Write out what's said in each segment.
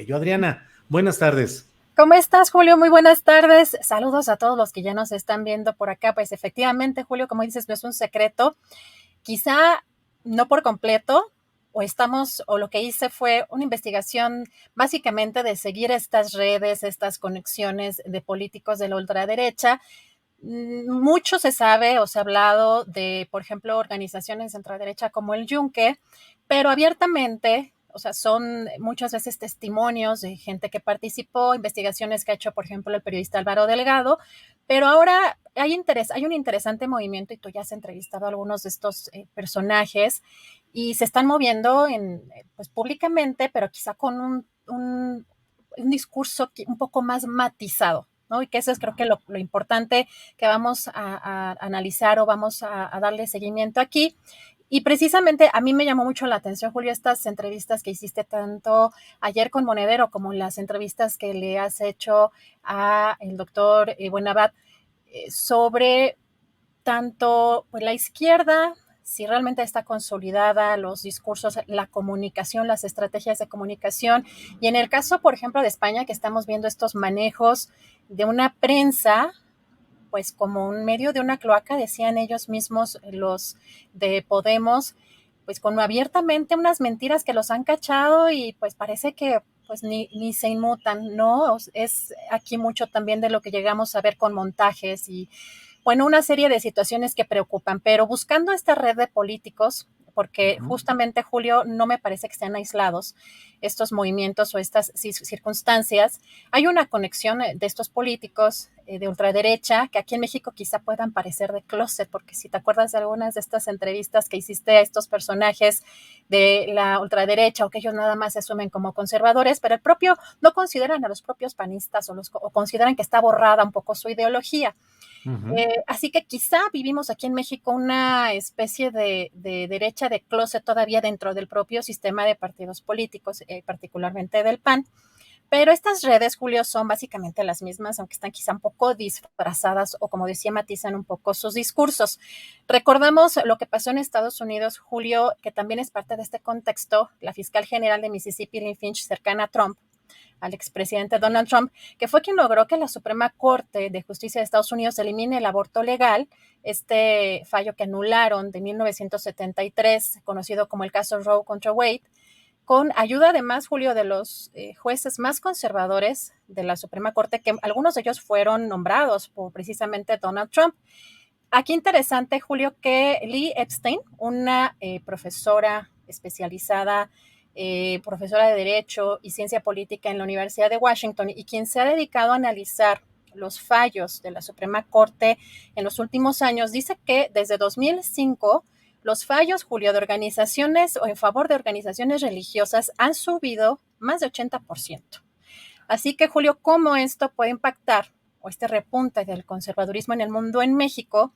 Yo, Adriana, buenas tardes. ¿Cómo estás, Julio? Muy buenas tardes. Saludos a todos los que ya nos están viendo por acá. Pues efectivamente, Julio, como dices, no es un secreto. Quizá no por completo, o lo que hice fue una investigación básicamente de seguir estas redes, estas conexiones de políticos de la ultraderecha. Mucho se sabe o se ha hablado de, por ejemplo, organizaciones de ultraderecha como el Yunque, pero abiertamente, o sea, son muchas veces testimonios de gente que participó, investigaciones que ha hecho, por ejemplo, el periodista Álvaro Delgado, pero ahora hay un interesante movimiento y tú ya has entrevistado a algunos de estos personajes y se están moviendo pues, públicamente, pero quizá con un discurso un poco más matizado, ¿no? Y que eso es creo que lo importante que vamos a analizar o vamos a darle seguimiento aquí. Y precisamente a mí me llamó mucho la atención, Julio, estas entrevistas que hiciste tanto ayer con Monedero como las entrevistas que le has hecho a el doctor Buenabat sobre tanto pues, la izquierda, si realmente está consolidada, los discursos, la comunicación, las estrategias de comunicación. Y en el caso, por ejemplo, de España, que estamos viendo estos manejos de una prensa, pues como un medio de una cloaca, decían ellos mismos, los de Podemos, pues con abiertamente unas mentiras que los han cachado y pues parece que pues ni se inmutan, ¿no? Es aquí mucho también de lo que llegamos a ver con montajes y bueno, una serie de situaciones que preocupan, pero buscando esta red de políticos, porque justamente, Julio, no me parece que estén aislados estos movimientos o estas circunstancias. Hay una conexión de estos políticos de ultraderecha que aquí en México quizá puedan parecer de closet, porque si te acuerdas de algunas de estas entrevistas que hiciste a estos personajes de la ultraderecha o que ellos nada más se asumen como conservadores, pero el propio no consideran a los propios panistas o consideran que está borrada un poco su ideología. Así que quizá vivimos aquí en México una especie de derecha de closet todavía dentro del propio sistema de partidos políticos, particularmente del PAN. Pero estas redes, Julio, son básicamente las mismas, aunque están quizá un poco disfrazadas o, como decía, matizan un poco sus discursos. Recordamos lo que pasó en Estados Unidos, Julio, que también es parte de este contexto. La fiscal general de Mississippi, Lynn Finch, cercana a Trump, al expresidente Donald Trump, que fue quien logró que la Suprema Corte de Justicia de Estados Unidos elimine el aborto legal, este fallo que anularon de 1973, conocido como el caso Roe contra Wade, con ayuda además, Julio, de los jueces más conservadores de la Suprema Corte, que algunos de ellos fueron nombrados por precisamente Donald Trump. Aquí interesante, Julio, que Lee Epstein, una profesora especializada, profesora de Derecho y Ciencia Política en la Universidad de Washington y quien se ha dedicado a analizar los fallos de la Suprema Corte en los últimos años, dice que desde 2005 los fallos, Julio, de organizaciones o en favor de organizaciones religiosas han subido más de 80%. Así que, Julio, ¿cómo esto puede impactar o este repunte del conservadurismo en el mundo en México?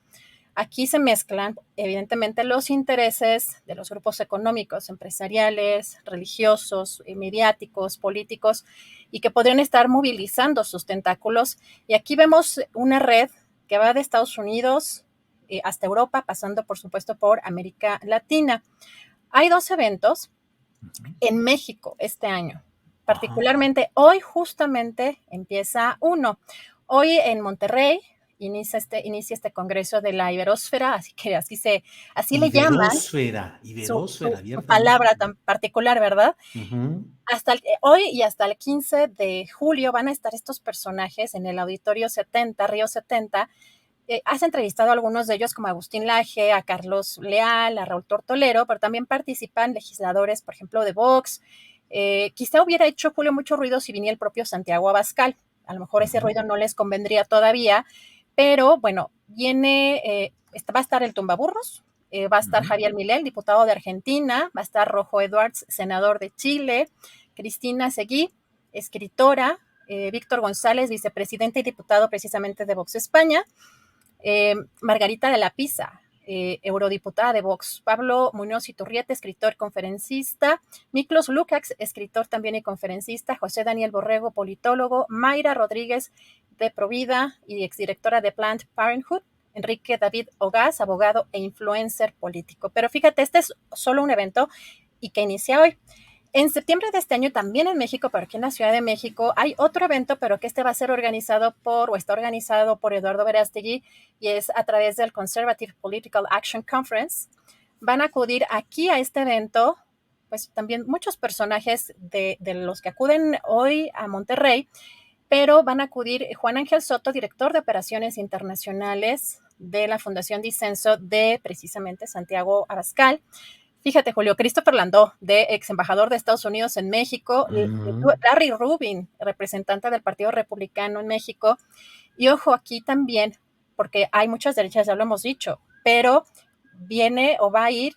Aquí se mezclan, evidentemente, los intereses de los grupos económicos, empresariales, religiosos, mediáticos, políticos, y que podrían estar movilizando sus tentáculos. Y aquí vemos una red que va de Estados Unidos hasta Europa, pasando, por supuesto, por América Latina. Hay dos eventos en México este año. Particularmente hoy justamente empieza uno. Hoy en Monterrey inicia este congreso de la Iberosfera, así le llaman Iberosfera, su abiertamente. palabra tan particular, ¿verdad? Hoy y hasta el 15 de julio van a estar estos personajes en el Auditorio 70, Río 70. Has entrevistado a algunos de ellos como Agustín Laje, a Carlos Leal, a Raúl Tortolero, pero también participan legisladores, por ejemplo, de Vox. Quizá hubiera hecho, Julio, mucho ruido si viniera el propio Santiago Abascal. A lo mejor ese ruido no les convendría todavía, pero bueno, va a estar el Tumbaburros, va a estar Javier Milei, diputado de Argentina, va a estar Rojo Edwards, senador de Chile, Cristina Seguí, escritora, Víctor González, vicepresidente y diputado precisamente de Vox España, Margarita de la Pisa, eurodiputada de Vox, Pablo Muñoz Iturriete, escritor, conferencista, Miklos Lukács, escritor también y conferencista, José Daniel Borrego, politólogo, Mayra Rodríguez de Provida y exdirectora de Planned Parenthood, Enrique David Ogaz, abogado e influencer político. Pero fíjate, este es solo un evento y que inicia hoy. En septiembre de este año, también en México, pero aquí en la Ciudad de México, hay otro evento, pero que este va a ser organizado o está organizado por Eduardo Verástegui, y es a través del Conservative Political Action Conference. Van a acudir aquí a este evento, pues también muchos personajes de los que acuden hoy a Monterrey, pero van a acudir Juan Ángel Soto, director de Operaciones Internacionales de la Fundación Disenso de precisamente Santiago Abascal. Fíjate, Julio, Christopher Landó, de ex embajador de Estados Unidos en México, Larry Rubin, representante del Partido Republicano en México, y ojo aquí también, porque hay muchas derechas, ya lo hemos dicho, pero viene o va a ir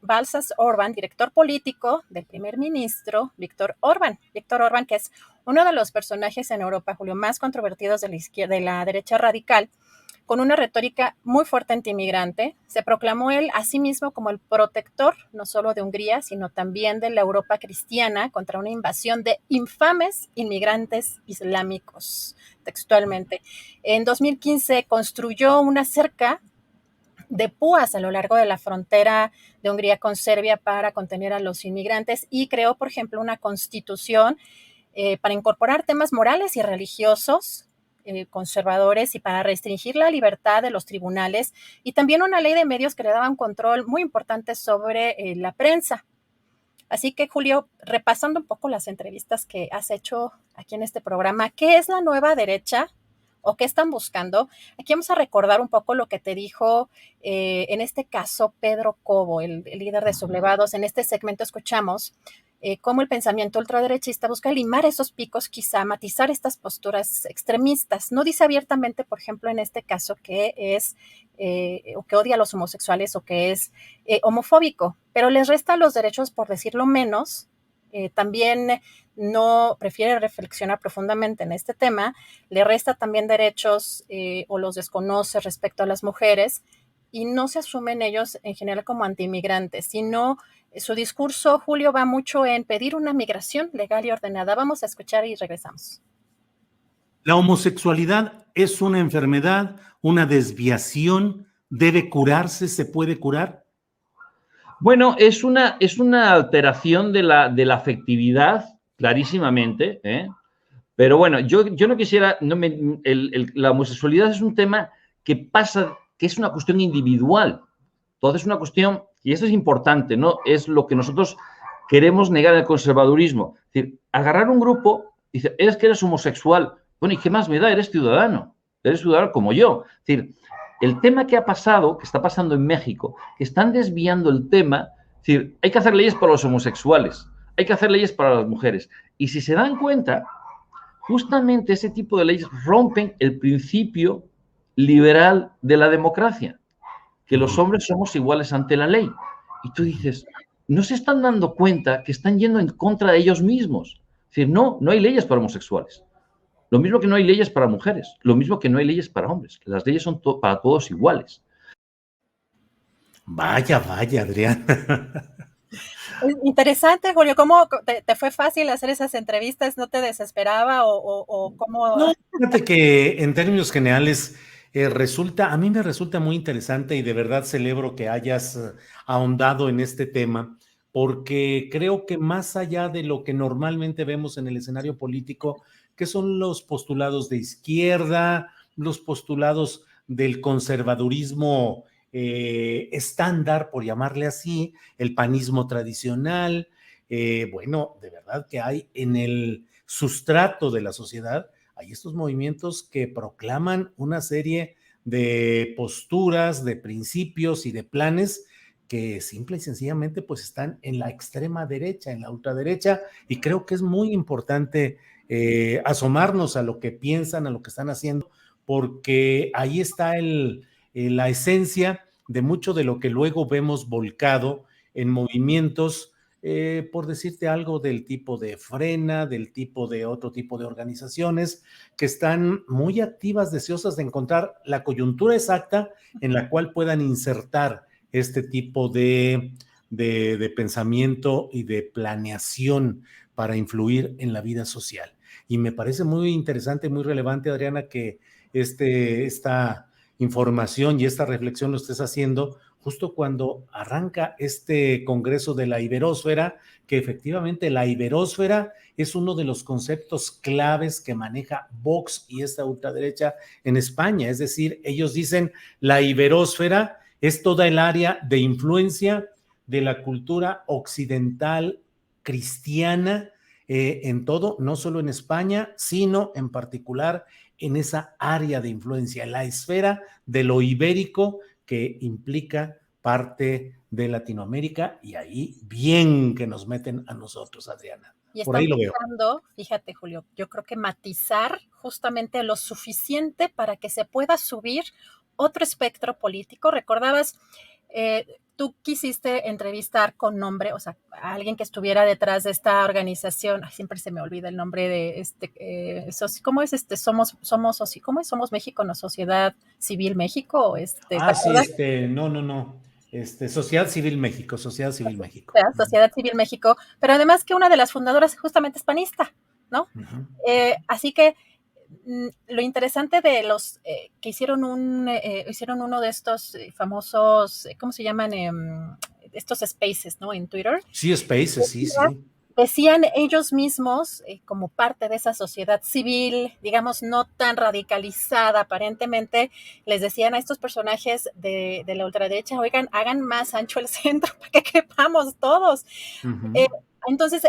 Balsas Orbán, director político del primer ministro Víctor Orbán, que es uno de los personajes en Europa, Julio, más controvertidos de la izquierda, de la derecha radical, con una retórica muy fuerte antiinmigrante. Se proclamó él a sí mismo como el protector, no solo de Hungría, sino también de la Europa cristiana contra una invasión de infames inmigrantes islámicos, textualmente. En 2015 construyó una cerca de púas a lo largo de la frontera de Hungría con Serbia para contener a los inmigrantes y creó, por ejemplo, una constitución para incorporar temas morales y religiosos conservadores y para restringir la libertad de los tribunales, y también una ley de medios que le daba un control muy importante sobre la prensa. Así que, Julio, repasando un poco las entrevistas que has hecho aquí en este programa, ¿qué es la nueva derecha o qué están buscando? Aquí vamos a recordar un poco lo que te dijo en este caso Pedro Cobo, el líder de Sublevados. En este segmento escuchamos cómo el pensamiento ultraderechista busca limar esos picos, quizá matizar estas posturas extremistas. No dice abiertamente, por ejemplo, en este caso, que es o que odia a los homosexuales o que es homofóbico, pero les resta los derechos, por decirlo menos. También no prefiere reflexionar profundamente en este tema, le resta también derechos o los desconoce respecto a las mujeres, y no se asumen ellos en general como antiinmigrantes, sino su discurso, Julio, va mucho en pedir una migración legal y ordenada. Vamos a escuchar y regresamos. ¿La homosexualidad es una enfermedad, una desviación? ¿Debe curarse? ¿Se puede curar? Bueno, es una alteración de la afectividad, clarísimamente, ¿eh? Pero bueno, yo no quisiera, la homosexualidad es un tema que pasa, que es una cuestión individual. Entonces es una cuestión, y esto es importante, ¿no? Es lo que nosotros queremos negar en el conservadurismo. Es decir, agarrar un grupo y decir, es que eres homosexual. Bueno, ¿y qué más me da? Eres ciudadano como yo. Es decir, el tema que ha pasado, que está pasando en México, que están desviando el tema, es decir, hay que hacer leyes para los homosexuales, hay que hacer leyes para las mujeres. Y si se dan cuenta, justamente ese tipo de leyes rompen el principio liberal de la democracia, que los hombres somos iguales ante la ley. Y tú dices, no se están dando cuenta que están yendo en contra de ellos mismos. Es decir, no hay leyes para homosexuales. Lo mismo que no hay leyes para mujeres, lo mismo que no hay leyes para hombres. Las leyes son para todos iguales. Vaya, Adrián. Interesante, Julio. ¿Cómo te fue fácil hacer esas entrevistas? ¿No te desesperaba o cómo? No, fíjate que en términos generales a mí me resulta muy interesante y de verdad celebro que hayas ahondado en este tema, porque creo que más allá de lo que normalmente vemos en el escenario político, que son los postulados de izquierda, los postulados del conservadurismo estándar, por llamarle así, el panismo tradicional, bueno, de verdad que hay en el sustrato de la sociedad, hay estos movimientos que proclaman una serie de posturas, de principios y de planes que simple y sencillamente pues están en la extrema derecha, en la ultraderecha, y creo que es muy importante asomarnos a lo que piensan, a lo que están haciendo, porque ahí está la esencia de mucho de lo que luego vemos volcado en movimientos, por decirte algo, del tipo de Frena, del tipo de otro tipo de organizaciones que están muy activas, deseosas de encontrar la coyuntura exacta en la cual puedan insertar este tipo de pensamiento y de planeación para influir en la vida social. Y me parece muy interesante, muy relevante, Adriana, que esta información y esta reflexión lo estés haciendo justo cuando arranca este Congreso de la Iberósfera, que efectivamente la iberósfera es uno de los conceptos claves que maneja Vox y esta ultraderecha en España. Es decir, ellos dicen la iberósfera es toda el área de influencia de la cultura occidental cristiana en todo, no solo en España, sino en particular en esa área de influencia, la esfera de lo ibérico que implica parte de Latinoamérica, y ahí bien que nos meten a nosotros, Adriana. Y Por ahí están lo veo. buscando, fíjate, Julio, yo creo que matizar justamente lo suficiente para que se pueda subir otro espectro político. Recordabas, tú quisiste entrevistar con nombre, o sea, a alguien que estuviera detrás de esta organización. Ay, siempre se me olvida el nombre de ¿cómo es ¿cómo es? Somos México, no Sociedad Civil México, Sí, no. Sociedad Civil México, Sociedad Civil México. Sociedad Civil México, pero además que una de las fundadoras justamente es panista, ¿no? Así que lo interesante de los que hicieron uno de estos famosos, ¿cómo se llaman? Estos spaces, ¿no? En Twitter. Sí, spaces, sí. Decían ellos mismos, como parte de esa sociedad civil, digamos, no tan radicalizada aparentemente, les decían a estos personajes de la ultraderecha, oigan, hagan más ancho el centro para que quepamos todos. Entonces,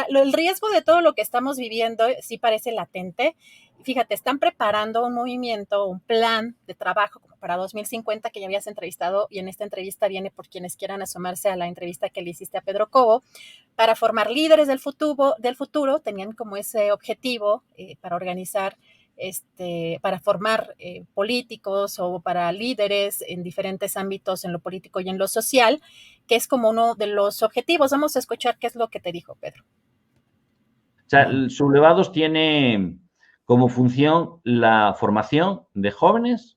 el riesgo de todo lo que estamos viviendo sí parece latente. Fíjate, están preparando un movimiento, un plan de trabajo como para 2050 que ya habías entrevistado, y en esta entrevista viene por quienes quieran asomarse a la entrevista que le hiciste a Pedro Cobo, para formar líderes del futuro. Tenían como ese objetivo para organizar, para formar políticos o para líderes en diferentes ámbitos, en lo político y en lo social, que es como uno de los objetivos. Vamos a escuchar qué es lo que te dijo Pedro. O sea, Sublevados tiene como función la formación de jóvenes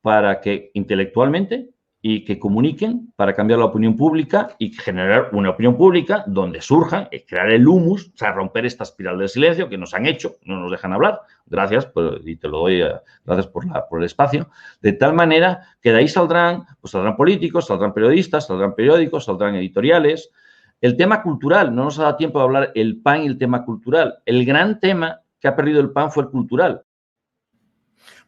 para que intelectualmente y que comuniquen para cambiar la opinión pública y generar una opinión pública donde surjan, crear el humus, o sea, romper esta espiral del silencio que nos han hecho, no nos dejan hablar. Gracias, y te lo doy, gracias por el espacio. De tal manera que de ahí saldrán políticos, saldrán periodistas, saldrán periódicos, saldrán editoriales. El tema cultural, no nos ha dado tiempo de hablar el PAN y el tema cultural. El gran tema que ha perdido el PAN fue el cultural.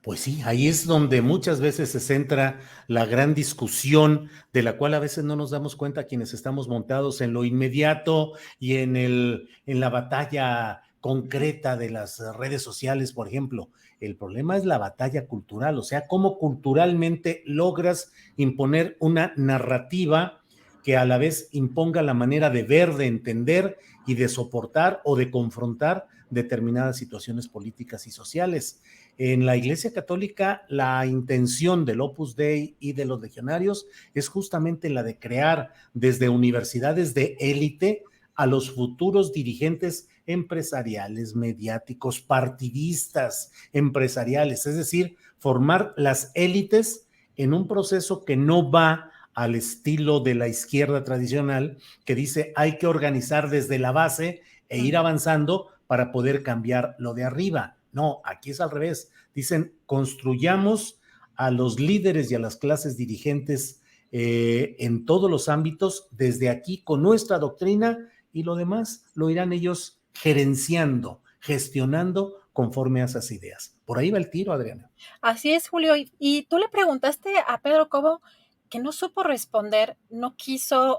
Pues sí, ahí es donde muchas veces se centra la gran discusión, de la cual a veces no nos damos cuenta quienes estamos montados en lo inmediato y en la batalla concreta de las redes sociales, por ejemplo. El problema es la batalla cultural, o sea, cómo culturalmente logras imponer una narrativa que a la vez imponga la manera de ver, de entender y de soportar o de confrontar determinadas situaciones políticas y sociales. En la Iglesia Católica, la intención del Opus Dei y de los legionarios es justamente la de crear desde universidades de élite a los futuros dirigentes empresariales, mediáticos, partidistas, empresariales, es decir, formar las élites en un proceso que no va al estilo de la izquierda tradicional, que dice hay que organizar desde la base e ir avanzando para poder cambiar lo de arriba. No, aquí es al revés. Dicen, construyamos a los líderes y a las clases dirigentes en todos los ámbitos desde aquí con nuestra doctrina, y lo demás lo irán ellos gerenciando, gestionando conforme a esas ideas. Por ahí va el tiro, Adriana. Así es, Julio. Y tú le preguntaste a Pedro Cobo, que no supo responder, no quiso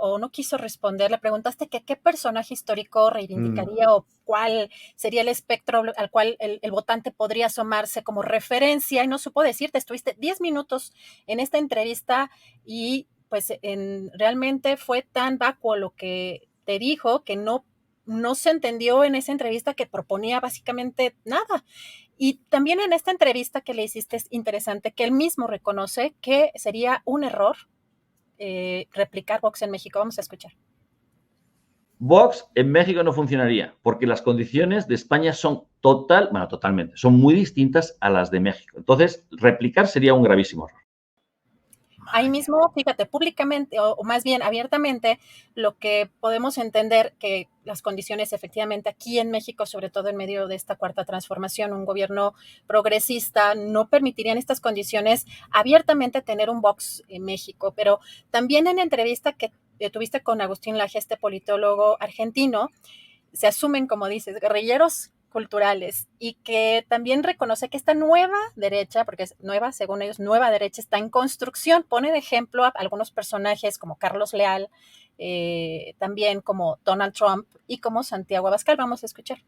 responder. Le preguntaste que qué personaje histórico reivindicaría o cuál sería el espectro al cual el votante podría asomarse como referencia, y no supo decirte. Estuviste 10 minutos en esta entrevista y pues realmente fue tan vacuo lo que te dijo que no se entendió en esa entrevista que proponía básicamente nada. Y también en esta entrevista que le hiciste es interesante que él mismo reconoce que sería un error replicar Vox en México. Vamos a escuchar. Vox en México no funcionaría porque las condiciones de España son totalmente, son muy distintas a las de México. Entonces, replicar sería un gravísimo error. Ahí Vaya. mismo, fíjate, públicamente o más bien abiertamente, lo que podemos entender que las condiciones efectivamente aquí en México, sobre todo en medio de esta cuarta transformación, un gobierno progresista, no permitirían estas condiciones abiertamente tener un Vox en México. Pero también en entrevista que tuviste con Agustín Laje, este politólogo argentino, se asumen, como dices, guerrilleros culturales y que también reconoce que esta nueva derecha, porque es nueva, según ellos, nueva derecha está en construcción. Pone de ejemplo a algunos personajes como Carlos Leal, también como Donald Trump y como Santiago Abascal. Vamos a escuchar.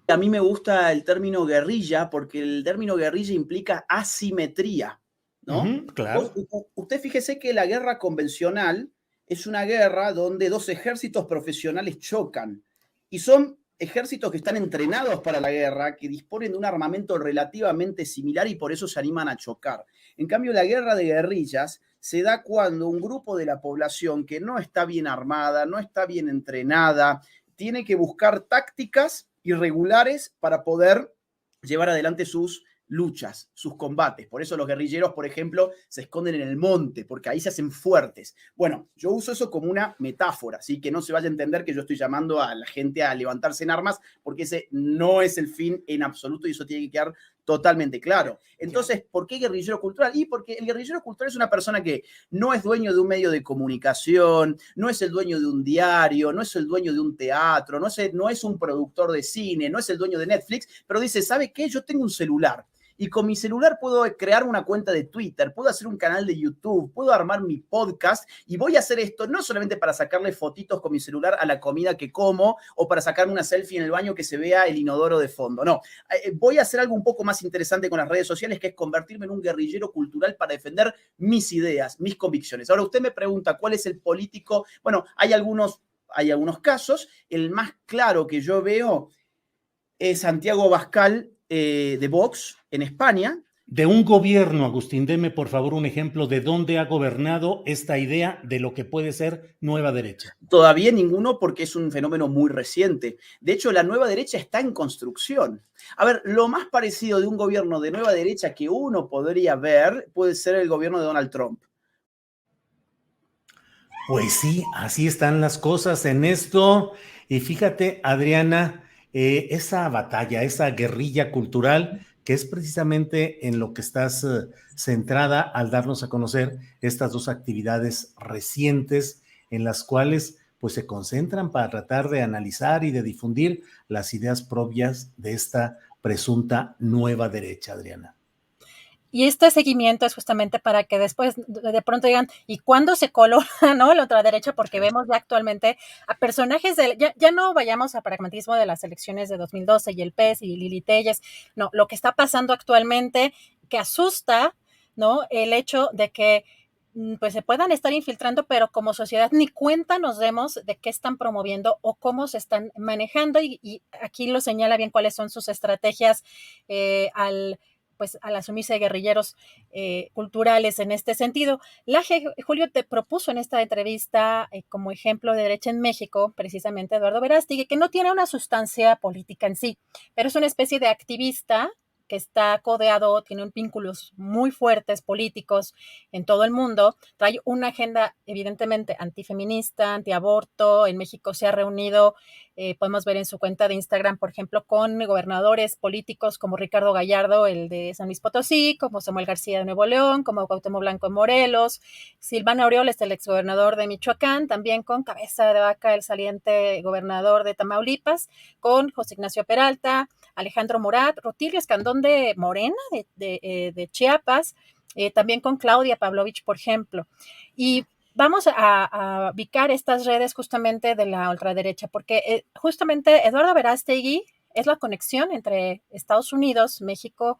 A mí me gusta el término guerrilla porque el término guerrilla implica asimetría, ¿no? Claro. Usted fíjese que la guerra convencional es una guerra donde dos ejércitos profesionales chocan y son ejércitos que están entrenados para la guerra, que disponen de un armamento relativamente similar y por eso se animan a chocar. En cambio, la guerra de guerrillas se da cuando un grupo de la población que no está bien armada, no está bien entrenada, tiene que buscar tácticas irregulares para poder llevar adelante sus luchas, sus combates. Por eso los guerrilleros, por ejemplo, se esconden en el monte, porque ahí se hacen fuertes. Bueno, yo uso eso como una metáfora, así que no se vaya a entender que yo estoy llamando a la gente a levantarse en armas, porque ese no es el fin en absoluto y eso tiene que quedar totalmente claro. Entonces, ¿por qué guerrillero cultural? Y porque el guerrillero cultural es una persona que no es dueño de un medio de comunicación, no es el dueño de un diario, no es el dueño de un teatro, no es un productor de cine, no es el dueño de Netflix, pero dice, ¿sabe qué? Yo tengo un celular. Y con mi celular puedo crear una cuenta de Twitter, puedo hacer un canal de YouTube, puedo armar mi podcast y voy a hacer esto no solamente para sacarle fotitos con mi celular a la comida que como o para sacarme una selfie en el baño que se vea el inodoro de fondo. No, voy a hacer algo un poco más interesante con las redes sociales, que es convertirme en un guerrillero cultural para defender mis ideas, mis convicciones. Ahora usted me pregunta, ¿cuál es el político? Bueno, hay algunos casos. El más claro que yo veo es Santiago Abascal de Vox en España. De un gobierno, Agustín, deme por favor un ejemplo de dónde ha gobernado esta idea de lo que puede ser nueva derecha. Todavía ninguno porque es un fenómeno muy reciente. De hecho, la nueva derecha está en construcción. A ver, lo más parecido de un gobierno de nueva derecha que uno podría ver puede ser el gobierno de Donald Trump. Pues sí, así están las cosas en esto. Y fíjate, Adriana, esa batalla, esa guerrilla cultural, que es precisamente en lo que estás centrada al darnos a conocer estas dos actividades recientes en las cuales pues se concentran para tratar de analizar y de difundir las ideas propias de esta presunta nueva derecha, Adriana. Y este seguimiento es justamente para que después de pronto digan, ¿y cuándo se coló, no, la ultraderecha? Porque vemos ya actualmente a personajes ya no vayamos a pragmatismo de las elecciones de 2012 y el PES y Lili Telles, no, lo que está pasando actualmente que asusta, ¿no? El hecho de que pues se puedan estar infiltrando, pero como sociedad ni cuenta nos demos de qué están promoviendo o cómo se están manejando y aquí lo señala bien cuáles son sus estrategias al asumirse guerrilleros culturales en este sentido. Laje, Julio, te propuso en esta entrevista como ejemplo de derecha en México, precisamente Eduardo Verástegui, que no tiene una sustancia política en sí, pero es una especie de activista que está codeado, tiene vínculos muy fuertes políticos en todo el mundo, trae una agenda evidentemente antifeminista, antiaborto. En México se ha reunido, podemos ver en su cuenta de Instagram, por ejemplo, con gobernadores políticos como Ricardo Gallardo, el de San Luis Potosí, como Samuel García de Nuevo León, como Cuauhtémoc Blanco en Morelos, Silvano Aureoles, el exgobernador de Michoacán, también con Cabeza de Vaca, el saliente gobernador de Tamaulipas, con José Ignacio Peralta, Alejandro Murat, Rutilio Escandón de Morena, de Chiapas, también con Claudia Pavlovich, por ejemplo. Y vamos a ubicar estas redes justamente de la ultraderecha, porque justamente Eduardo Verástegui es la conexión entre Estados Unidos, México,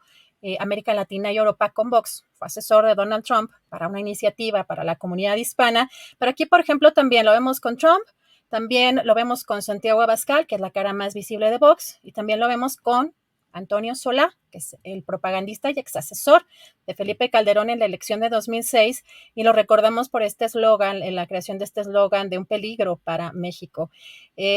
América Latina y Europa con Vox. Fue asesor de Donald Trump para una iniciativa para la comunidad hispana, pero aquí, por ejemplo, también lo vemos con Trump. También lo vemos con Santiago Abascal, que es la cara más visible de Vox, y también lo vemos con Antonio Solá, que es el propagandista y exasesor de Felipe Calderón en la elección de 2006, y lo recordamos por este eslogan, en la creación de este eslogan de un peligro para México.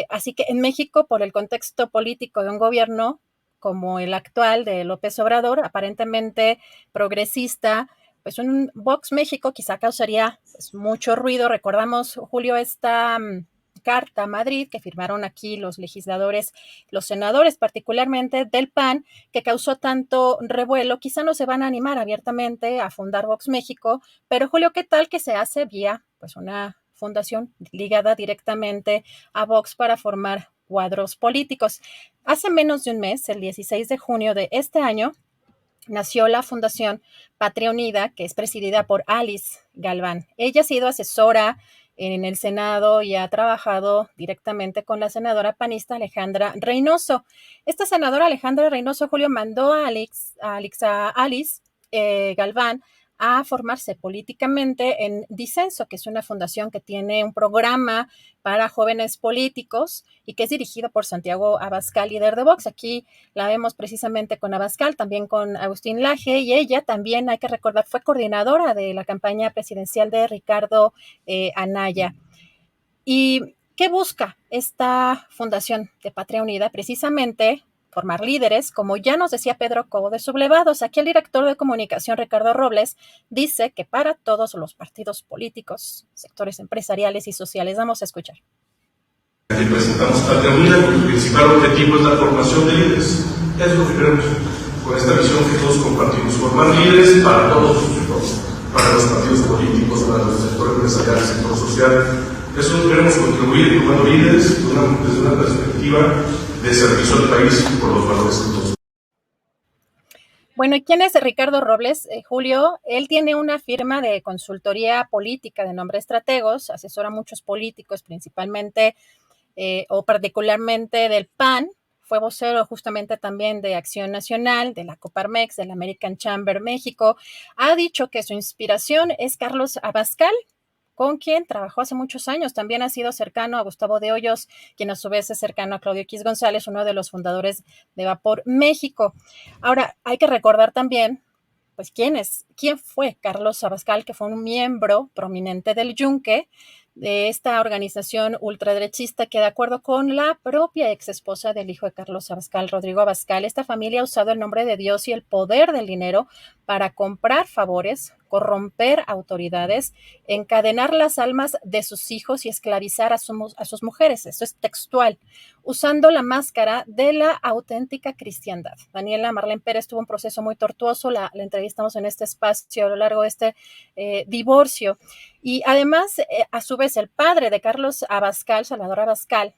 Así que en México, por el contexto político de un gobierno como el actual de López Obrador, aparentemente progresista, pues un Vox México quizá causaría pues, mucho ruido. Recordamos, Julio, esta carta a Madrid que firmaron aquí los legisladores, los senadores particularmente del PAN, que causó tanto revuelo. Quizá no se van a animar abiertamente a fundar Vox México, pero Julio, ¿qué tal que se hace vía pues una fundación ligada directamente a Vox para formar cuadros políticos? Hace menos de un mes, el 16 de junio de este año, nació la Fundación Patria Unida, que es presidida por Alice Galván. Ella ha sido asesora en el Senado y ha trabajado directamente con la senadora panista Alejandra Reynoso. Esta senadora Alejandra Reynoso, Julio, mandó a Alice Galván a formarse políticamente en Disenso, que es una fundación que tiene un programa para jóvenes políticos y que es dirigido por Santiago Abascal, líder de Vox. Aquí la vemos precisamente con Abascal, también con Agustín Laje, y ella también, hay que recordar, fue coordinadora de la campaña presidencial de Ricardo Anaya. ¿Y qué busca esta Fundación de Patria Unida? Precisamente formar líderes, como ya nos decía Pedro Cobo de Sublevados. Aquí el director de comunicación, Ricardo Robles, dice que para todos los partidos políticos, sectores empresariales y sociales. Vamos a escuchar. Presentamos Patria Unida, cuyo principal objetivo es la formación de líderes. Es lo que queremos, con esta visión que todos compartimos, formar líderes para todos, para los partidos políticos, para el sector empresarial, el sector social. Eso queremos contribuir formando líderes desde una perspectiva de servicio al país y por los valores que todos. Bueno, ¿y quién es Ricardo Robles? Julio, él tiene una firma de consultoría política de nombre Estrategos, asesora a muchos políticos, principalmente o particularmente del PAN. Fue vocero justamente también de Acción Nacional, de la Coparmex, del American Chamber México. Ha dicho que su inspiración es Carlos Abascal, con quien trabajó hace muchos años. También ha sido cercano a Gustavo de Hoyos, quien a su vez es cercano a Claudio X González, uno de los fundadores de Vapor México. Ahora, hay que recordar también, pues, quién fue Carlos Abascal, que fue un miembro prominente del Yunque, de esta organización ultraderechista que, de acuerdo con la propia ex esposa del hijo de Carlos Abascal, Rodrigo Abascal, esta familia ha usado el nombre de Dios y el poder del dinero para comprar favores, corromper autoridades, encadenar las almas de sus hijos y esclavizar a sus mujeres. Esto es textual, usando la máscara de la auténtica cristiandad. Daniela Marlene Pérez tuvo un proceso muy tortuoso, la entrevistamos en este espacio a lo largo de este divorcio. Y además, a su vez, el padre de Carlos Abascal, Salvador Abascal,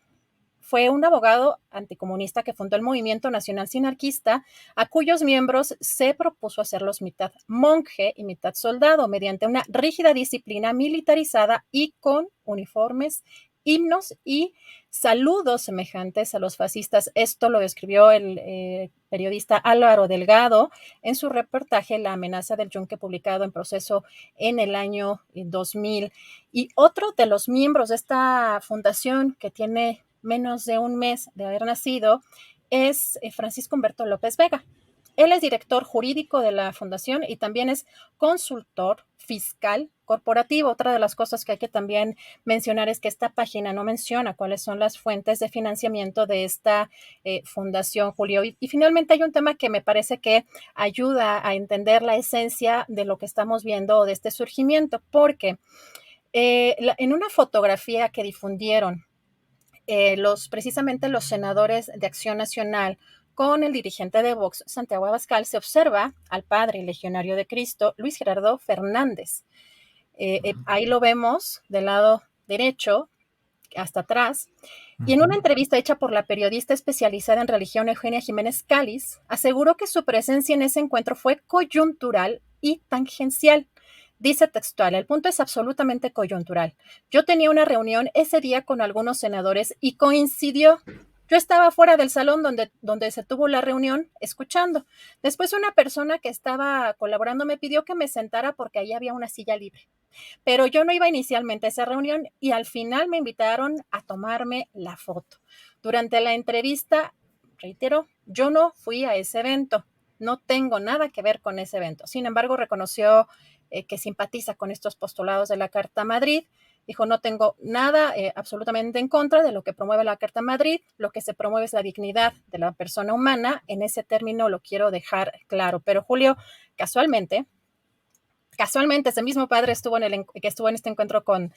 fue un abogado anticomunista que fundó el Movimiento Nacional Sinarquista, a cuyos miembros se propuso hacerlos mitad monje y mitad soldado, mediante una rígida disciplina militarizada y con uniformes, himnos y saludos semejantes a los fascistas. Esto lo describió el periodista Álvaro Delgado en su reportaje La amenaza del Yunque, publicado en Proceso en el año 2000. Y otro de los miembros de esta fundación, que tiene menos de un mes de haber nacido, es Francisco Humberto López Vega. Él es director jurídico de la fundación y también es consultor fiscal corporativo. Otra de las cosas que hay que también mencionar es que esta página no menciona cuáles son las fuentes de financiamiento de esta fundación, Julio. Y finalmente hay un tema que me parece que ayuda a entender la esencia de lo que estamos viendo de este surgimiento, porque en una fotografía que difundieron precisamente los senadores de Acción Nacional con el dirigente de Vox, Santiago Abascal, se observa al padre legionario de Cristo, Luis Gerardo Fernández. Ahí lo vemos del lado derecho hasta atrás. Y en una entrevista hecha por la periodista especializada en religión Eugenia Jiménez Cáliz, aseguró que su presencia en ese encuentro fue coyuntural y tangencial. Dice textual: el punto es absolutamente coyuntural. Yo tenía una reunión ese día con algunos senadores y coincidió. Yo estaba fuera del salón donde se tuvo la reunión, escuchando. Después una persona que estaba colaborando me pidió que me sentara porque ahí había una silla libre. Pero yo no iba inicialmente a esa reunión y al final me invitaron a tomarme la foto. Durante la entrevista, reitero, yo no fui a ese evento. No tengo nada que ver con ese evento. Sin embargo, reconoció que simpatiza con estos postulados de la Carta Madrid. Dijo: no tengo nada absolutamente en contra de lo que promueve la Carta Madrid. Lo que se promueve es la dignidad de la persona humana. En ese término lo quiero dejar claro. Pero Julio, casualmente, casualmente ese mismo padre que estuvo en este encuentro con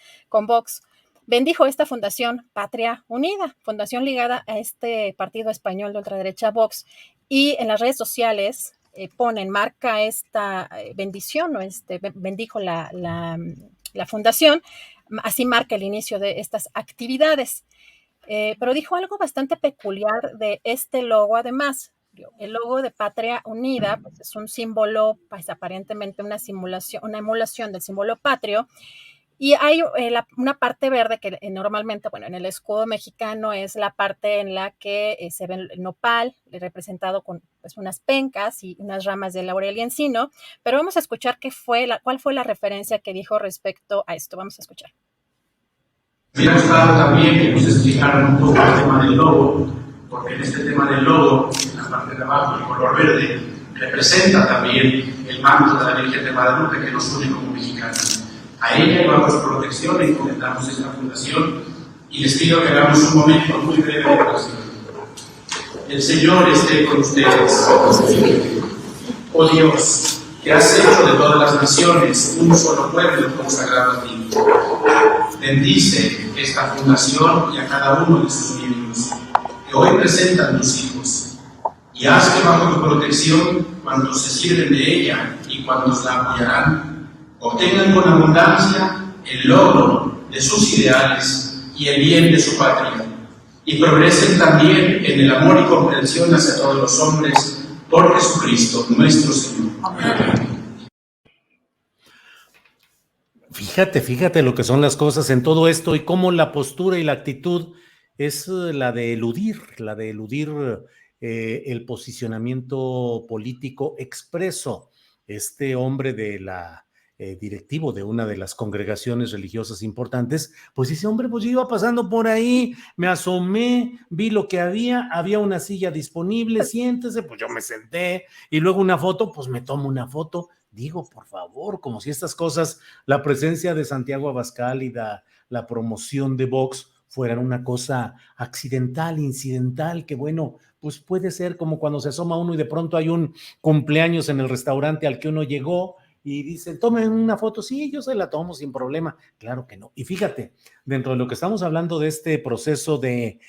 Vox, bendijo esta fundación Patria Unida, fundación ligada a este partido español de ultraderecha Vox, y en las redes sociales marca esta bendición, o bendijo la fundación, así marca el inicio de estas actividades. Pero dijo algo bastante peculiar de este logo, además. El logo de Patria Unida pues es un símbolo, pues aparentemente una emulación del símbolo patrio, y hay una parte verde que normalmente, bueno, en el escudo mexicano es la parte en la que se ve el nopal representado con pues, unas pencas y unas ramas de laurel y encino, pero vamos a escuchar cuál fue la referencia que dijo respecto a esto. Vamos a escuchar. Me ha gustado también que nos explicaran un poco el tema del logo, porque en este tema del logo, en la parte de abajo, el color verde, representa también el manto de la Virgen de Guadalupe que nos une como mexicanos. A ella y a su protección le encomendamos esta fundación y les pido que hagamos un momento muy breve de oración. El Señor esté con ustedes. Oh Dios, que has hecho de todas las naciones un solo pueblo consagrado a ti. Bendice esta fundación y a cada uno de sus miembros que hoy presentan tus hijos, y haz que bajo tu protección, cuantos se sirven de ella y cuantos la apoyarán, obtengan con abundancia el logro de sus ideales y el bien de su patria, y progresen también en el amor y comprensión hacia todos los hombres, por Jesucristo nuestro Señor. Amén. Fíjate lo que son las cosas en todo esto y cómo la postura y la actitud es la de eludir el posicionamiento político expreso. Este hombre de la directivo de una de las congregaciones religiosas importantes, pues dice, hombre, pues yo iba pasando por ahí, me asomé, vi lo que había una silla disponible, siéntese, pues yo me senté, y luego una foto, pues me tomo una foto. Digo, por favor, como si estas cosas, la presencia de Santiago Abascal y la promoción de Vox fueran una cosa accidental, incidental, que bueno, pues puede ser como cuando se asoma uno y de pronto hay un cumpleaños en el restaurante al que uno llegó y dicen, tomen una foto, sí, yo se la tomo sin problema. Claro que no. Y fíjate, dentro de lo que estamos hablando de este proceso de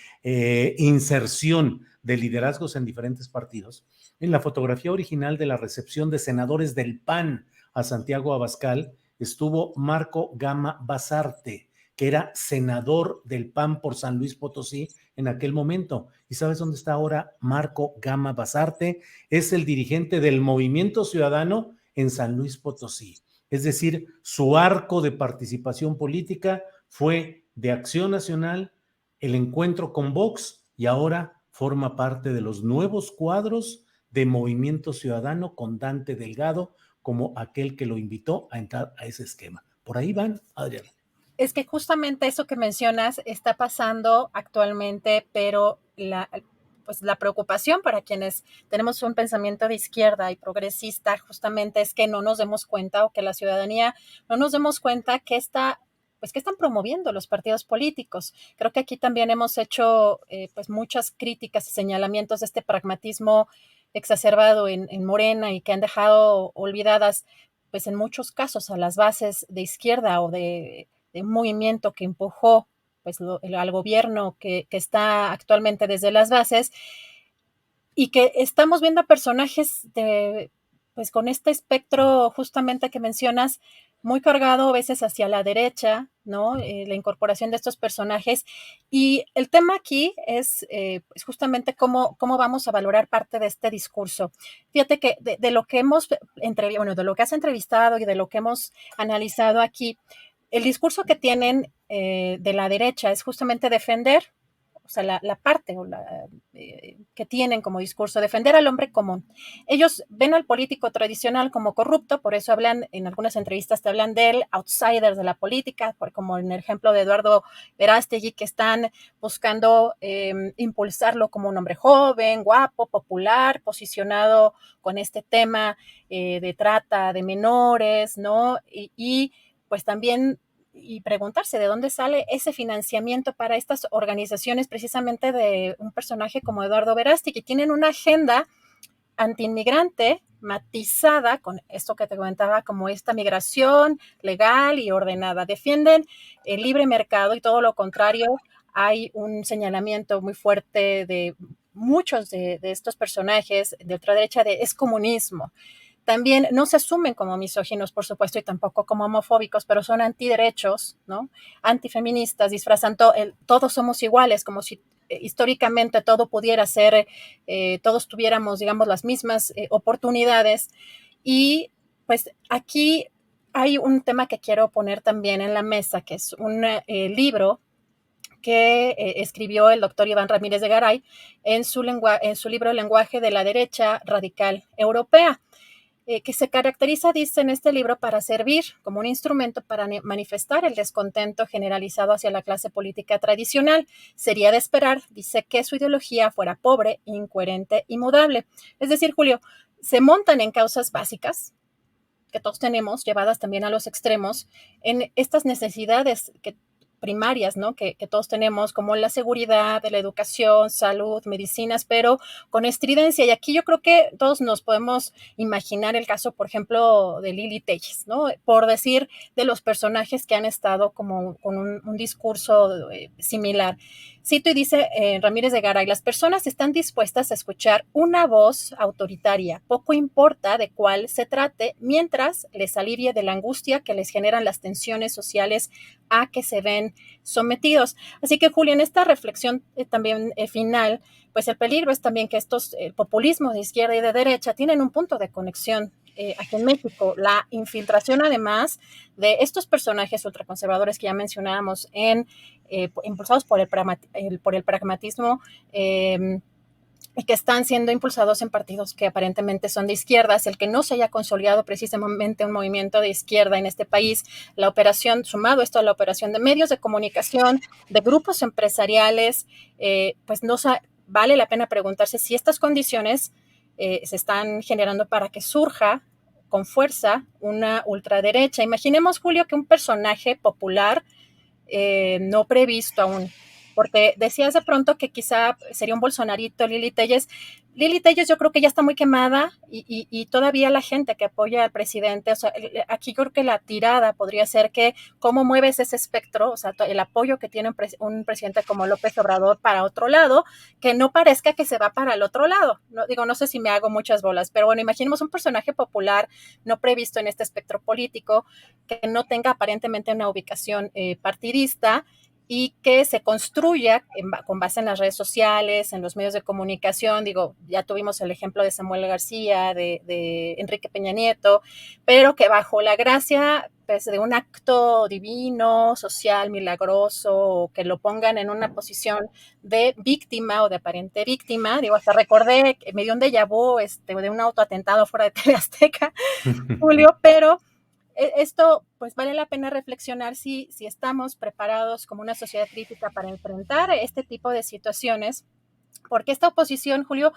inserción de liderazgos en diferentes partidos, en la fotografía original de la recepción de senadores del PAN a Santiago Abascal estuvo Marco Gama Basarte, que era senador del PAN por San Luis Potosí en aquel momento. ¿Y sabes dónde está ahora Marco Gama Basarte? Es el dirigente del Movimiento Ciudadano en San Luis Potosí. Es decir, su arco de participación política fue de Acción Nacional, el encuentro con Vox, y ahora forma parte de los nuevos cuadros de Movimiento Ciudadano con Dante Delgado como aquel que lo invitó a entrar a ese esquema. Por ahí van, Adriana. Es que justamente eso que mencionas está pasando actualmente, pero la preocupación para quienes tenemos un pensamiento de izquierda y progresista justamente es que no nos demos cuenta, o que la ciudadanía no nos demos cuenta que están promoviendo los partidos políticos. Creo que aquí también hemos hecho pues muchas críticas y señalamientos de este pragmatismo exacerbado en Morena, y que han dejado olvidadas pues en muchos casos a las bases de izquierda o de un movimiento que empujó pues al gobierno que está actualmente desde las bases, y que estamos viendo a personajes pues con este espectro justamente que mencionas, muy cargado a veces hacia la derecha, ¿no? La incorporación de estos personajes. Y el tema aquí es pues justamente cómo vamos a valorar parte de este discurso. Fíjate que de lo que de lo que has entrevistado y de lo que hemos analizado aquí, el discurso que tienen de la derecha es justamente defender, o sea, la parte que tienen como discurso, defender al hombre común. Ellos ven al político tradicional como corrupto, por eso en algunas entrevistas te hablan del outsider de la política, como en el ejemplo de Eduardo Verástegui, que están buscando impulsarlo como un hombre joven, guapo, popular, posicionado con este tema de trata de menores, ¿no? Y pues también preguntarse de dónde sale ese financiamiento para estas organizaciones, precisamente de un personaje como Eduardo Verástegui, que tienen una agenda antiinmigrante, matizada con esto que te comentaba, como esta migración legal y ordenada. Defienden el libre mercado y todo lo contrario. Hay un señalamiento muy fuerte de muchos de estos personajes de ultraderecha de es comunismo. También no se asumen como misóginos, por supuesto, y tampoco como homofóbicos, pero son antiderechos, ¿no? Antifeministas, disfrazan todos somos iguales, como si históricamente todo pudiera ser, todos tuviéramos, digamos, las mismas oportunidades. Y pues aquí hay un tema que quiero poner también en la mesa, que es un libro que escribió el doctor Iván Ramírez de Garay en su libro Lenguaje de la Derecha Radical Europea, que se caracteriza, dice en este libro, para servir como un instrumento para manifestar el descontento generalizado hacia la clase política tradicional. Sería de esperar, dice, que su ideología fuera pobre, incoherente y mudable. Es decir, Julio, se montan en causas básicas que todos tenemos, llevadas también a los extremos, en estas necesidades primarias, ¿no? Que todos tenemos, como la seguridad, la educación, salud, medicinas, pero con estridencia. Y aquí yo creo que todos nos podemos imaginar el caso, por ejemplo, de Lili Telles, ¿no? Por decir de los personajes que han estado como con un discurso similar. Cito y dice Ramírez de Garay, las personas están dispuestas a escuchar una voz autoritaria, poco importa de cuál se trate, mientras les alivie de la angustia que les generan las tensiones sociales a que se ven sometidos. Así que, Julio, en esta reflexión también final, pues el peligro es también que estos populismos de izquierda y de derecha tienen un punto de conexión aquí en México. La infiltración, además, de estos personajes ultraconservadores que ya mencionábamos, impulsados por el pragmatismo, y que están siendo impulsados en partidos que aparentemente son de izquierdas, el que no se haya consolidado precisamente un movimiento de izquierda en este país, la operación, sumado esto a la operación de medios de comunicación, de grupos empresariales, pues vale la pena preguntarse si estas condiciones se están generando para que surja con fuerza una ultraderecha. Imaginemos, Julio, que un personaje popular no previsto aún, porque decías de pronto que quizá sería un bolsonarito, Lili Telles. Lili Telles yo creo que ya está muy quemada y todavía la gente que apoya al presidente, o sea, aquí creo que la tirada podría ser que cómo mueves ese espectro, o sea, el apoyo que tiene un presidente como López Obrador para otro lado, que no parezca que se va para el otro lado. No sé si me hago muchas bolas, pero bueno, imaginemos un personaje popular no previsto en este espectro político, que no tenga aparentemente una ubicación partidista, y que se construya con base en las redes sociales, en los medios de comunicación. Digo, ya tuvimos el ejemplo de Samuel García, de Enrique Peña Nieto, pero que bajo la gracia pues, de un acto divino, social, milagroso, que lo pongan en una posición de víctima o de aparente víctima. Digo, hasta recordé que me dio un déjà vu de un autoatentado fuera de TV Azteca, Julio, pero esto, pues vale la pena reflexionar si estamos preparados como una sociedad crítica para enfrentar este tipo de situaciones, porque esta oposición, Julio,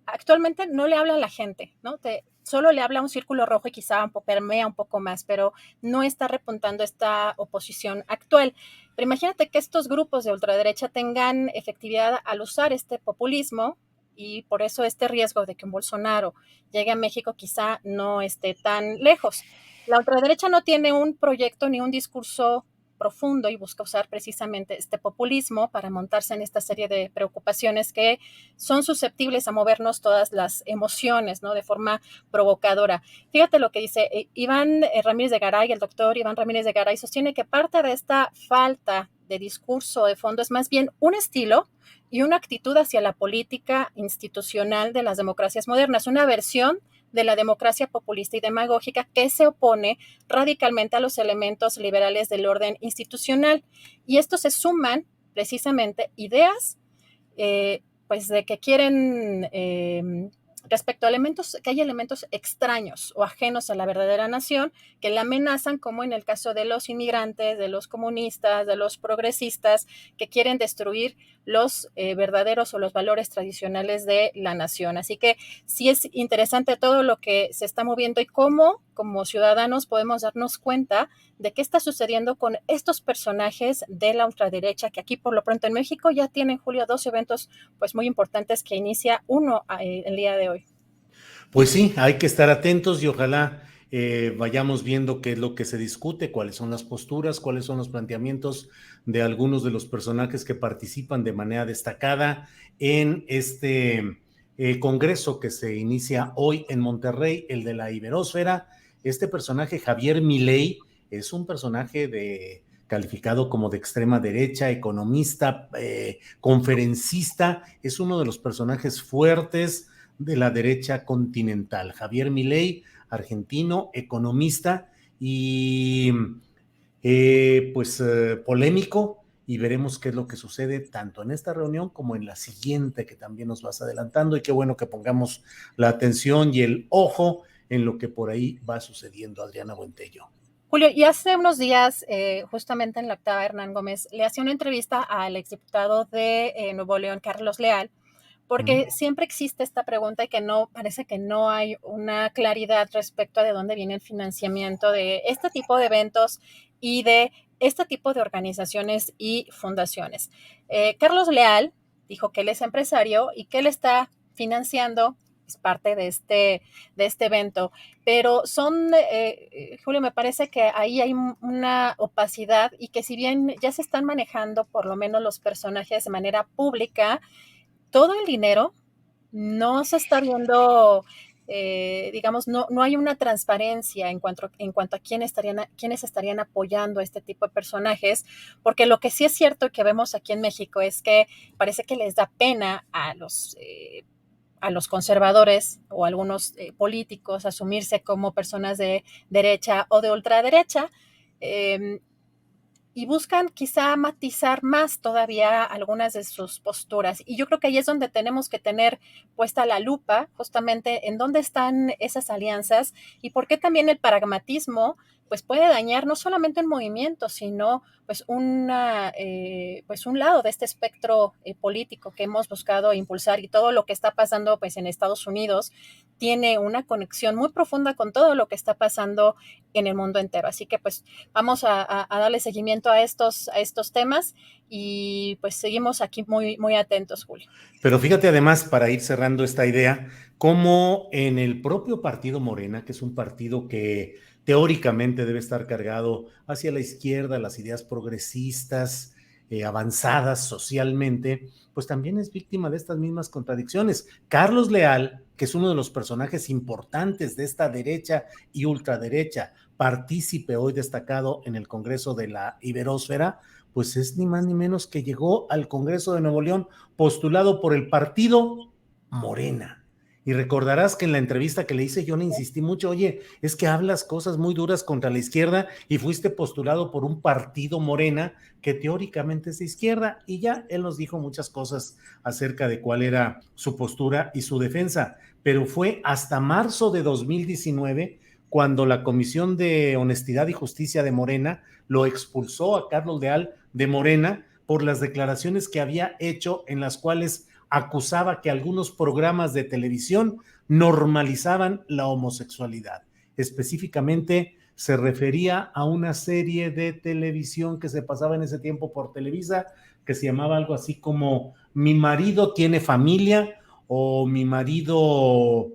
actualmente no le habla a la gente, ¿no? Solo le habla a un círculo rojo y quizá permea un poco más, pero no está repuntando esta oposición actual. Pero imagínate que estos grupos de ultraderecha tengan efectividad al usar este populismo, y por eso este riesgo de que un Bolsonaro llegue a México quizá no esté tan lejos. La ultraderecha no tiene un proyecto ni un discurso profundo y busca usar precisamente este populismo para montarse en esta serie de preocupaciones que son susceptibles a movernos todas las emociones, ¿no? De forma provocadora. Fíjate lo que dice Iván Ramírez de Garay, el doctor Iván Ramírez de Garay, sostiene que parte de esta falta de discurso de fondo es más bien un estilo y una actitud hacia la política institucional de las democracias modernas, una versión de la democracia populista y demagógica que se opone radicalmente a los elementos liberales del orden institucional. Y estos se suman precisamente ideas pues de que quieren respecto a que hay elementos extraños o ajenos a la verdadera nación que la amenazan, como en el caso de los inmigrantes, de los comunistas, de los progresistas, que quieren destruir los verdaderos o los valores tradicionales de la nación. Así que sí es interesante todo lo que se está moviendo y cómo, como ciudadanos, podemos darnos cuenta de qué está sucediendo con estos personajes de la ultraderecha, que aquí por lo pronto en México ya tienen, Julio, 2 eventos pues muy importantes que inicia uno el día de hoy. Pues sí, hay que estar atentos y ojalá vayamos viendo qué es lo que se discute, cuáles son las posturas, cuáles son los planteamientos de algunos de los personajes que participan de manera destacada en este congreso que se inicia hoy en Monterrey, el de la Iberósfera. Este personaje, Javier Milei, es un personaje calificado como de extrema derecha, economista, conferencista, es uno de los personajes fuertes de la derecha continental. Javier Milei, argentino, economista y polémico, y veremos qué es lo que sucede tanto en esta reunión como en la siguiente que también nos vas adelantando, y qué bueno que pongamos la atención y el ojo en lo que por ahí va sucediendo, Adriana Buentello. Julio, y hace unos días, justamente en la octava, Hernán Gómez le hacía una entrevista al exdiputado de Nuevo León, Carlos Leal, porque siempre existe esta pregunta y que parece que no hay una claridad respecto a de dónde viene el financiamiento de este tipo de eventos y de este tipo de organizaciones y fundaciones. Carlos Leal dijo que él es empresario y que él está financiando, es parte de este evento, pero Julio, me parece que ahí hay una opacidad y que si bien ya se están manejando por lo menos los personajes de manera pública, todo el dinero no se está viendo, digamos, no hay una transparencia en cuanto a quiénes estarían apoyando a este tipo de personajes, porque lo que sí es cierto que vemos aquí en México es que parece que les da pena a los conservadores o a algunos políticos asumirse como personas de derecha o de ultraderecha, y buscan quizá matizar más todavía algunas de sus posturas. Y yo creo que ahí es donde tenemos que tener puesta la lupa, justamente en dónde están esas alianzas y por qué también el pragmatismo pues puede dañar no solamente un movimiento, sino pues un lado de este espectro político que hemos buscado impulsar, y todo lo que está pasando pues en Estados Unidos tiene una conexión muy profunda con todo lo que está pasando en el mundo entero. Así que pues vamos a darle seguimiento a estos temas y pues seguimos aquí muy, muy atentos, Julio. Pero fíjate además, para ir cerrando esta idea, cómo en el propio partido Morena, que es un partido que teóricamente debe estar cargado hacia la izquierda, las ideas progresistas, avanzadas socialmente, pues también es víctima de estas mismas contradicciones. Carlos Leal, que es uno de los personajes importantes de esta derecha y ultraderecha, partícipe hoy destacado en el Congreso de la Iberósfera, pues es ni más ni menos que llegó al Congreso de Nuevo León postulado por el partido Morena. Y recordarás que en la entrevista que le hice yo le insistí mucho, oye, es que hablas cosas muy duras contra la izquierda y fuiste postulado por un partido Morena que teóricamente es de izquierda, y ya él nos dijo muchas cosas acerca de cuál era su postura y su defensa, pero fue hasta marzo de 2019 cuando la Comisión de Honestidad y Justicia de Morena lo expulsó a Carlos Leal de Morena por las declaraciones que había hecho, en las cuales acusaba que algunos programas de televisión normalizaban la homosexualidad. Específicamente se refería a una serie de televisión que se pasaba en ese tiempo por Televisa, que se llamaba algo así como Mi marido tiene familia, o Mi marido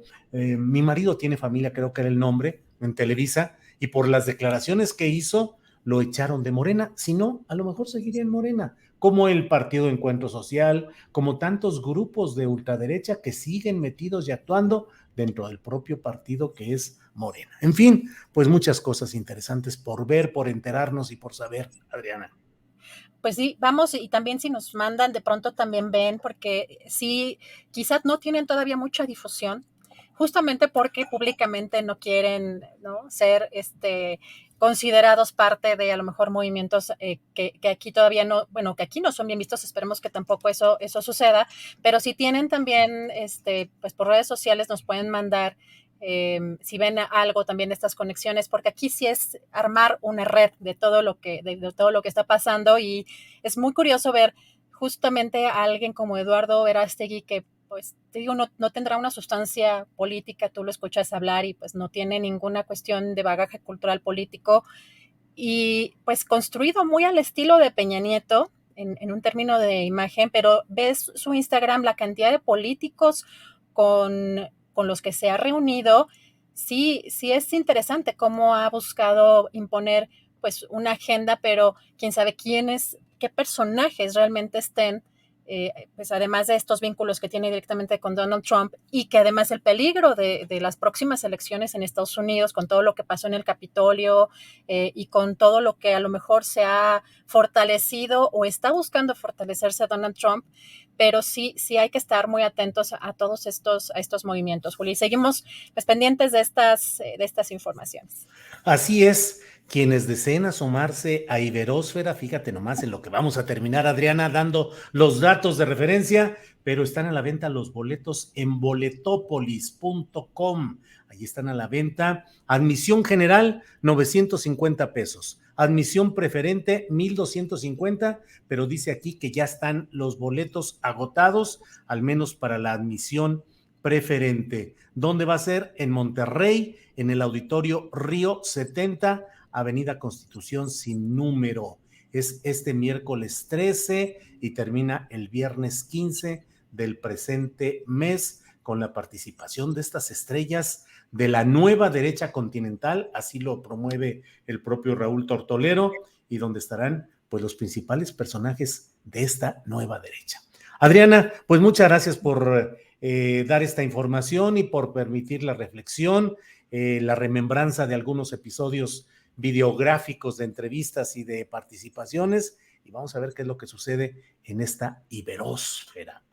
tiene familia, creo que era el nombre, en Televisa, y por las declaraciones que hizo, lo echaron de Morena. Si no, a lo mejor seguiría en Morena, como el Partido Encuentro Social, como tantos grupos de ultraderecha que siguen metidos y actuando dentro del propio partido que es Morena. En fin, pues muchas cosas interesantes por ver, por enterarnos y por saber, Adriana. Pues sí, vamos, y también si nos mandan, de pronto también ven, porque sí, quizás no tienen todavía mucha difusión, justamente porque públicamente no quieren, ¿no?, ser considerados parte de a lo mejor movimientos que aquí todavía no, bueno, que aquí no son bien vistos. Esperemos que tampoco eso suceda, pero si tienen también, pues por redes sociales nos pueden mandar si ven algo también de estas conexiones, porque aquí sí es armar una red de todo lo que está pasando, y es muy curioso ver justamente a alguien como Eduardo Verástegui, que pues te digo, no tendrá una sustancia política, tú lo escuchas hablar y pues no tiene ninguna cuestión de bagaje cultural político, y pues construido muy al estilo de Peña Nieto en un término de imagen, pero ves su Instagram, la cantidad de políticos con con los que se ha reunido, sí es interesante cómo ha buscado imponer pues una agenda, pero quién sabe qué personajes realmente estén, pues además de estos vínculos que tiene directamente con Donald Trump y que además el peligro de las próximas elecciones en Estados Unidos, con todo lo que pasó en el Capitolio y con todo lo que a lo mejor se ha fortalecido o está buscando fortalecerse Donald Trump, pero sí hay que estar muy atentos a todos estos movimientos, Juli. Seguimos pues, pendientes de estas informaciones. Así es, quienes deseen asomarse a Iberósfera, fíjate nomás en lo que vamos a terminar, Adriana, dando los datos de referencia, pero están a la venta los boletos en boletopolis.com. Ahí están a la venta. Admisión general, 950 pesos. Admisión preferente, 1,250, pero dice aquí que ya están los boletos agotados, al menos para la admisión preferente. ¿Dónde va a ser? En Monterrey, en el Auditorio Río 70, Avenida Constitución sin número. Es este miércoles 13 y termina el viernes 15 del presente mes con la participación de estas estrellas de la nueva derecha continental, así lo promueve el propio Raúl Tortolero, y donde estarán pues los principales personajes de esta nueva derecha. Adriana, pues muchas gracias por dar esta información y por permitir la reflexión, la remembranza de algunos episodios videográficos de entrevistas y de participaciones, y vamos a ver qué es lo que sucede en esta Iberósfera.